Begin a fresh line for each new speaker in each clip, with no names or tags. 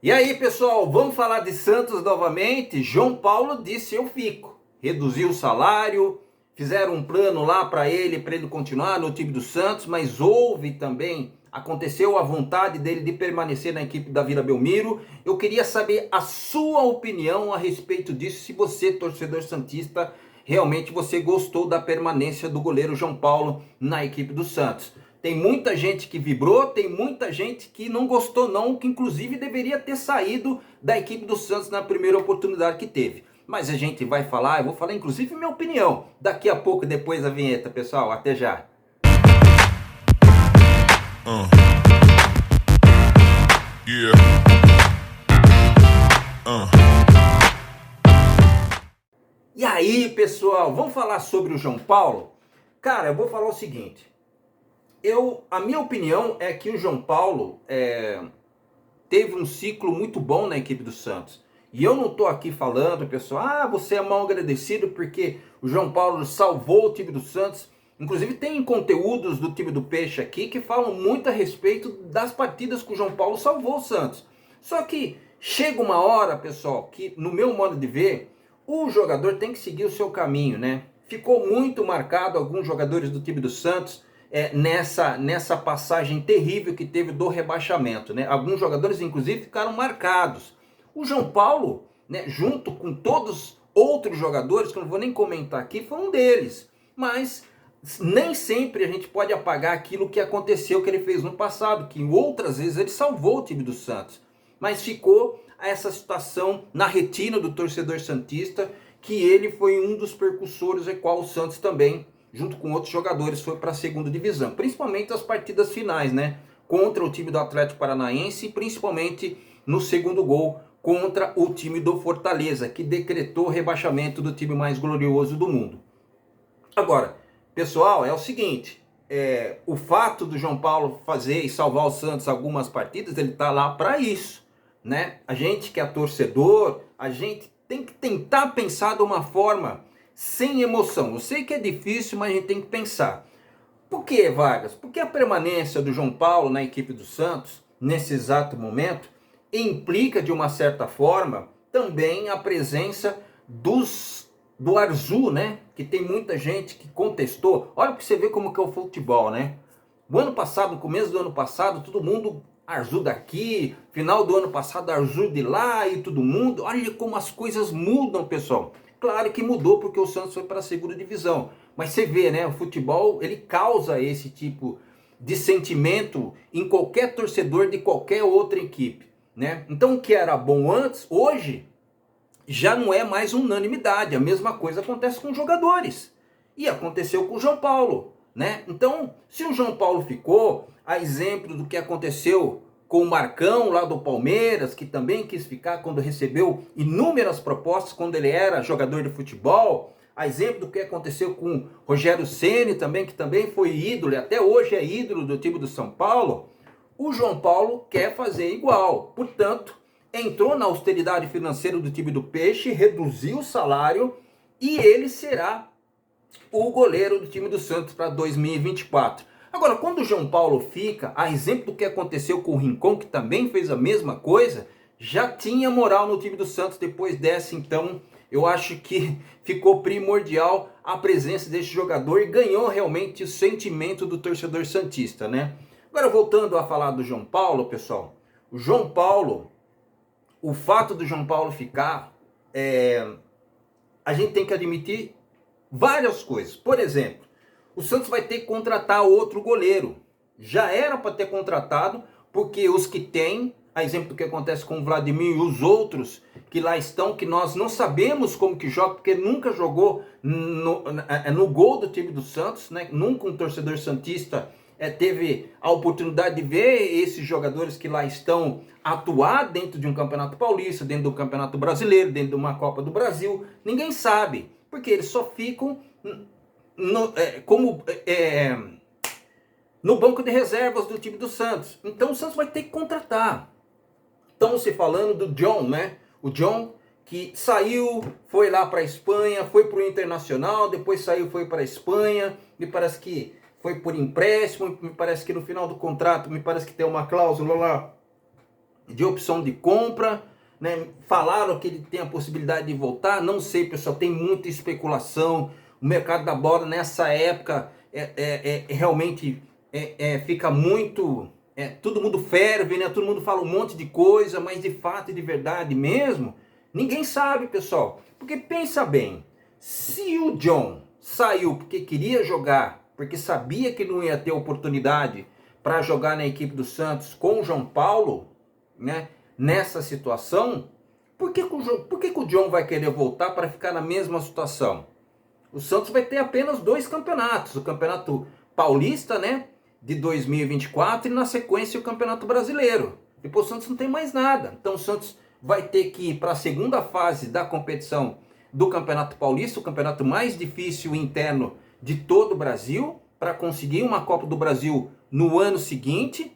E aí, pessoal, vamos falar de Santos novamente? João Paulo disse eu fico. Reduziu o salário, fizeram um plano lá para ele continuar no time do Santos, mas houve também, aconteceu a vontade dele de permanecer na equipe da Vila Belmiro. Eu queria saber a sua opinião a respeito disso, se você, torcedor santista, realmente você gostou da permanência do goleiro João Paulo na equipe do Santos. Tem muita gente que vibrou, tem muita gente que não gostou não, que inclusive deveria ter saído da equipe do Santos na primeira oportunidade que teve. Mas a gente vai falar, eu vou falar inclusive minha opinião, daqui a pouco, depois da vinheta, pessoal. Até já. Uh. Yeah. E aí, pessoal, vamos falar sobre o João Paulo? Cara, eu vou falar o seguinte. A minha opinião é que o João Paulo teve um ciclo muito bom na equipe do Santos. E eu não estou aqui falando, pessoal, você é mal agradecido porque o João Paulo salvou o time do Santos. Inclusive tem conteúdos do time do Peixe aqui que falam muito a respeito das partidas que o João Paulo salvou o Santos. Só que chega uma hora, pessoal, que no meu modo de ver, o jogador tem que seguir o seu caminho, né? Ficou muito marcado alguns jogadores do time do Santos nessa passagem terrível que teve do rebaixamento, né? Alguns jogadores, inclusive, ficaram marcados. O João Paulo, né, junto com todos outros jogadores, que eu não vou nem comentar aqui, foi um deles. Mas nem sempre a gente pode apagar aquilo que aconteceu, que ele fez no passado, que outras vezes ele salvou o time do Santos. Mas ficou essa situação na retina do torcedor santista, que ele foi um dos percussores, e qual o Santos também, junto com outros jogadores, foi para a segunda divisão. Principalmente as partidas finais, né? Contra o time do Atlético Paranaense, e principalmente no segundo gol contra o time do Fortaleza, que decretou o rebaixamento do time mais glorioso do mundo. Agora, pessoal, é o seguinte, o fato do João Paulo fazer e salvar o Santos algumas partidas, ele tá lá para isso, né? A gente que é torcedor, a gente tem que tentar pensar de uma forma sem emoção. Eu sei que é difícil, mas a gente tem que pensar. Por que, Vargas? Porque a permanência do João Paulo na equipe do Santos, nesse exato momento, implica de uma certa forma também a presença do Arzu, né? Que tem muita gente que contestou. Olha para você ver como que é o futebol, né? O ano passado, no começo do ano passado, todo mundo Arzu daqui, final do ano passado Arzu de lá e todo mundo. Olha como as coisas mudam, pessoal. Claro que mudou porque o Santos foi para a segunda divisão. Mas você vê, né? O futebol, ele causa esse tipo de sentimento em qualquer torcedor de qualquer outra equipe, né? Então o que era bom antes, hoje já não é mais unanimidade. A mesma coisa acontece com os jogadores. E aconteceu com o João Paulo, né? Então, se o João Paulo ficou, a exemplo do que aconteceu com o Marcão lá do Palmeiras, que também quis ficar quando recebeu inúmeras propostas quando ele era jogador de futebol, a exemplo do que aconteceu com o Rogério Ceni também, que também foi ídolo e até hoje é ídolo do time do São Paulo, o João Paulo quer fazer igual. Portanto, entrou na austeridade financeira do time do Peixe, reduziu o salário e ele será o goleiro do time do Santos para 2024. Agora, quando o João Paulo fica, a exemplo do que aconteceu com o Rincon, que também fez a mesma coisa, já tinha moral no time do Santos depois dessa, então eu acho que ficou primordial a presença desse jogador e ganhou realmente o sentimento do torcedor santista, né? Agora, voltando a falar do João Paulo, pessoal, o fato do João Paulo ficar, a gente tem que admitir várias coisas. Por exemplo, o Santos vai ter que contratar outro goleiro. Já era para ter contratado, porque os que tem, a exemplo do que acontece com o Vladimir e os outros que lá estão, que nós não sabemos como que joga, porque nunca jogou no gol do time do Santos, né? Nunca um torcedor santista teve a oportunidade de ver esses jogadores que lá estão atuar dentro de um campeonato paulista, dentro do campeonato brasileiro, dentro de uma Copa do Brasil. Ninguém sabe, porque eles só ficam no banco de reservas do time do Santos. Então o Santos vai ter que contratar. Estamos se falando do John, né? O John que saiu, foi lá para a Espanha, foi para o Internacional, depois saiu, foi para a Espanha, me parece que foi por empréstimo, me parece que no final do contrato, me parece que tem uma cláusula lá de opção de compra, né? Falaram que ele tem a possibilidade de voltar, não sei, pessoal, tem muita especulação. O mercado da bola nessa época realmente fica muito, todo mundo ferve, né? Todo mundo fala um monte de coisa, mas de fato e de verdade mesmo, ninguém sabe, pessoal. Porque pensa bem, se o John saiu porque queria jogar, porque sabia que não ia ter oportunidade para jogar na equipe do Santos com o João Paulo, né? Nessa situação, por que que o John vai querer voltar para ficar na mesma situação? O Santos vai ter apenas 2 campeonatos, o Campeonato Paulista, né, de 2024 e na sequência o Campeonato Brasileiro. Depois o Santos não tem mais nada. Então o Santos vai ter que ir para a segunda fase da competição do Campeonato Paulista, o campeonato mais difícil interno de todo o Brasil, para conseguir uma Copa do Brasil no ano seguinte.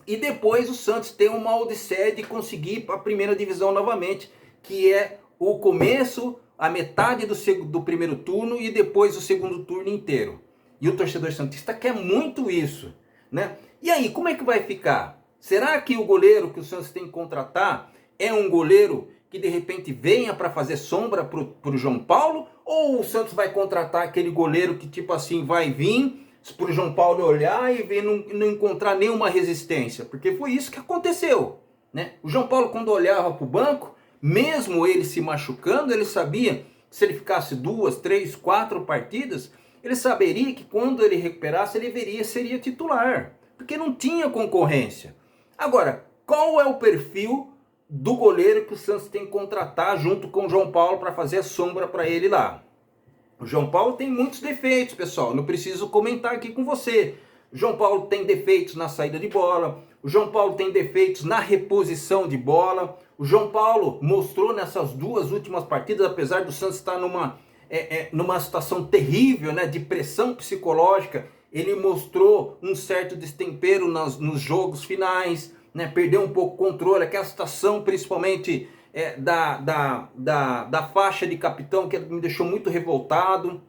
E depois o Santos tem uma odisseia de conseguir a primeira divisão novamente, que é o começo, a metade do primeiro turno e depois o segundo turno inteiro. E o torcedor santista quer muito isso, né? E aí, como é que vai ficar? Será que o goleiro que o Santos tem que contratar é um goleiro que de repente venha para fazer sombra para o João Paulo? Ou o Santos vai contratar aquele goleiro que tipo assim vai vir para o João Paulo olhar e ver não encontrar nenhuma resistência? Porque foi isso que aconteceu, né? O João Paulo, quando olhava para o banco, mesmo ele se machucando, ele sabia que se ele ficasse 2, 3, 4 partidas, ele saberia que quando ele recuperasse, ele seria titular, porque não tinha concorrência. Agora, qual é o perfil do goleiro que o Santos tem que contratar junto com o João Paulo para fazer a sombra para ele lá? O João Paulo tem muitos defeitos, pessoal, não preciso comentar aqui com você. O João Paulo tem defeitos na saída de bola, o João Paulo tem defeitos na reposição de bola. O João Paulo mostrou nessas 2 últimas partidas, apesar do Santos estar numa situação terrível, né, de pressão psicológica, ele mostrou um certo destempero nos jogos finais, né, perdeu um pouco o controle, aquela situação principalmente da faixa de capitão, que me deixou muito revoltado.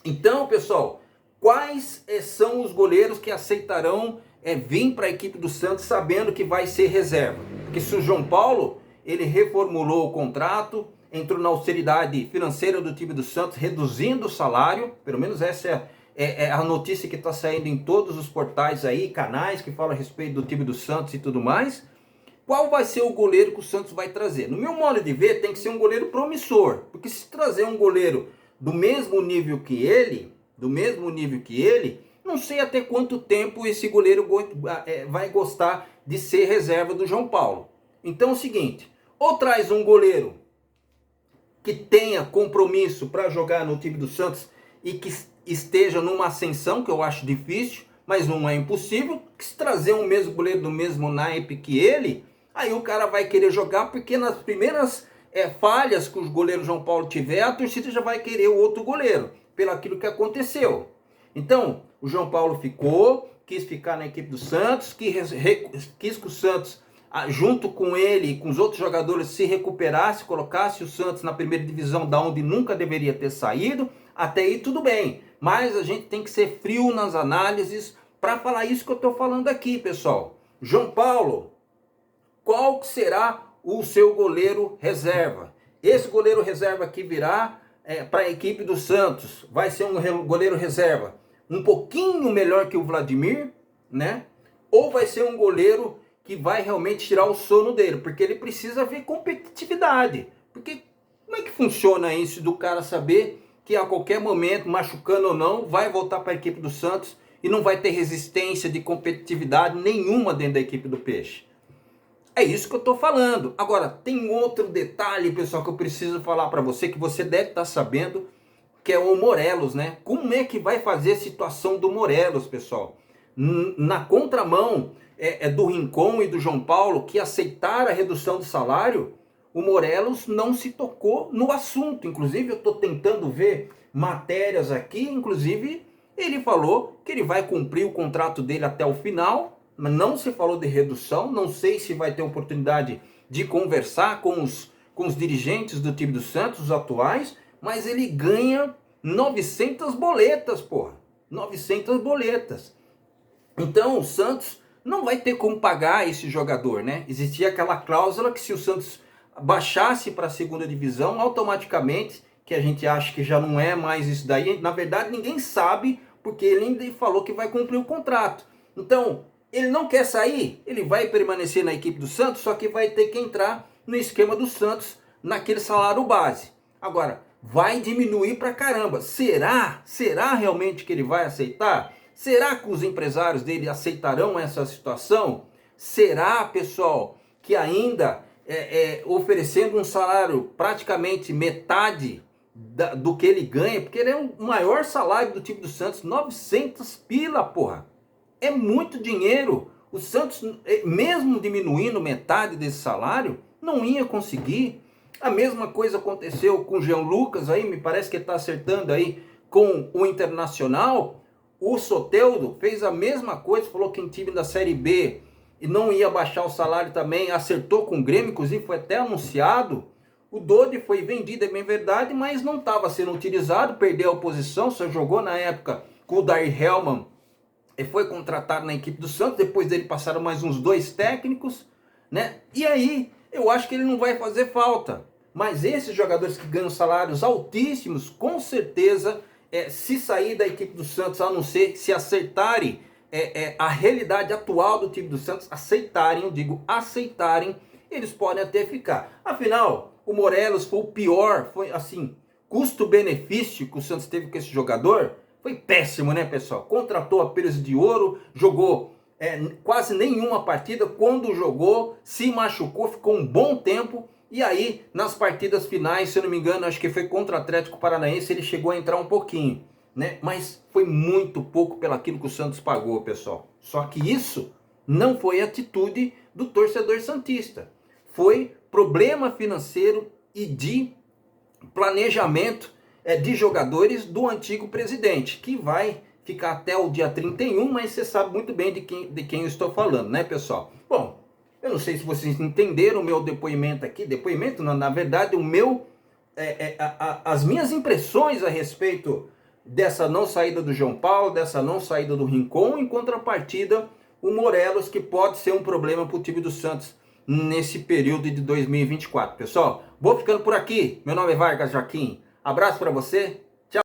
Então, pessoal, quais são os goleiros que aceitarão vir para a equipe do Santos sabendo que vai ser reserva? Porque se o João Paulo, ele reformulou o contrato, entrou na austeridade financeira do time do Santos, reduzindo o salário, pelo menos essa é a notícia que está saindo em todos os portais aí, canais que falam a respeito do time do Santos e tudo mais. Qual vai ser o goleiro que o Santos vai trazer? No meu modo de ver, tem que ser um goleiro promissor, porque se trazer um goleiro do mesmo nível que ele, não sei até quanto tempo esse goleiro vai gostar de ser reserva do João Paulo. Então é o seguinte, ou traz um goleiro que tenha compromisso para jogar no time do Santos e que esteja numa ascensão, que eu acho difícil, mas não é impossível, que se trazer um mesmo goleiro do mesmo naipe que ele, aí o cara vai querer jogar, porque nas primeiras falhas que o goleiro João Paulo tiver, a torcida já vai querer o outro goleiro, pelo aquilo que aconteceu. Então, o João Paulo quis ficar na equipe do Santos, quis que o Santos, junto com ele e com os outros jogadores, se recuperasse, colocasse o Santos na primeira divisão, da onde nunca deveria ter saído. Até aí tudo bem, mas a gente tem que ser frio nas análises para falar isso que eu estou falando aqui, pessoal. João Paulo, qual será o seu goleiro reserva? Esse goleiro reserva que virá para a equipe do Santos vai ser um goleiro reserva um pouquinho melhor que o Vladimir, né? Ou vai ser um goleiro que vai realmente tirar o sono dele, porque ele precisa ver competitividade. Porque como é que funciona isso do cara saber que a qualquer momento, machucando ou não, vai voltar para a equipe do Santos e não vai ter resistência de competitividade nenhuma dentro da equipe do Peixe? É isso que eu estou falando. Agora, tem outro detalhe, pessoal, que eu preciso falar para você, que você deve estar sabendo, que é o Morelos, né? Como é que vai fazer a situação do Morelos, pessoal? Na contramão do Rincon e do João Paulo, que aceitaram a redução de salário, o Morelos não se tocou no assunto. Inclusive, eu estou tentando ver matérias aqui, inclusive, ele falou que ele vai cumprir o contrato dele até o final, mas não se falou de redução. Não sei se vai ter oportunidade de conversar com os dirigentes do time do Santos, os atuais, mas ele ganha 900 boletas, porra. 900 boletas. Então o Santos não vai ter como pagar esse jogador, né? Existia aquela cláusula que se o Santos baixasse para a segunda divisão, automaticamente, que a gente acha que já não é mais isso daí, na verdade ninguém sabe, porque ele ainda falou que vai cumprir o contrato. Então, ele não quer sair, ele vai permanecer na equipe do Santos, só que vai ter que entrar no esquema do Santos, naquele salário base. Agora, vai diminuir pra caramba. Será realmente que ele vai aceitar? Será que os empresários dele aceitarão essa situação? Será, pessoal, que ainda oferecendo um salário praticamente metade do que ele ganha, porque ele é o maior salário do time do Santos, 900 pila, porra. É muito dinheiro. O Santos, mesmo diminuindo metade desse salário, não ia conseguir. A mesma coisa aconteceu com o Jean Lucas aí, me parece que ele está acertando aí com o Internacional. O Soteldo fez a mesma coisa, falou que em time da Série B e não ia baixar o salário também, acertou com o Grêmio, inclusive foi até anunciado. O Dodi foi vendido, é bem verdade, mas não estava sendo utilizado, perdeu a posição, só jogou na época com o Dair Hellman. Ele foi contratado na equipe do Santos, depois dele passaram mais uns 2 técnicos, né? E aí, eu acho que ele não vai fazer falta. Mas esses jogadores que ganham salários altíssimos, com certeza, se sair da equipe do Santos, a não ser se acertarem a realidade atual do time do Santos, aceitarem, eu digo aceitarem, eles podem até ficar. Afinal, o Morelos foi o pior, foi assim, custo-benefício que o Santos teve com esse jogador, foi péssimo, né, pessoal? Contratou a Pires de Ouro, jogou quase nenhuma partida, quando jogou, se machucou, ficou um bom tempo, e aí, nas partidas finais, se eu não me engano, acho que foi contra o Atlético Paranaense, ele chegou a entrar um pouquinho, né? Mas foi muito pouco pelaquilo que o Santos pagou, pessoal. Só que isso não foi atitude do torcedor santista. Foi problema financeiro e de planejamento de jogadores do antigo presidente, que vai ficar até o dia 31, mas você sabe muito bem de quem eu estou falando, né, pessoal? Bom, eu não sei se vocês entenderam o meu depoimento aqui, na verdade, o meu, as minhas impressões a respeito dessa não saída do João Paulo, dessa não saída do Rincon, em contrapartida, o Morelos, que pode ser um problema para o time do Santos nesse período de 2024. Pessoal, vou ficando por aqui. Meu nome é Vargas Joaquim. Abraço para você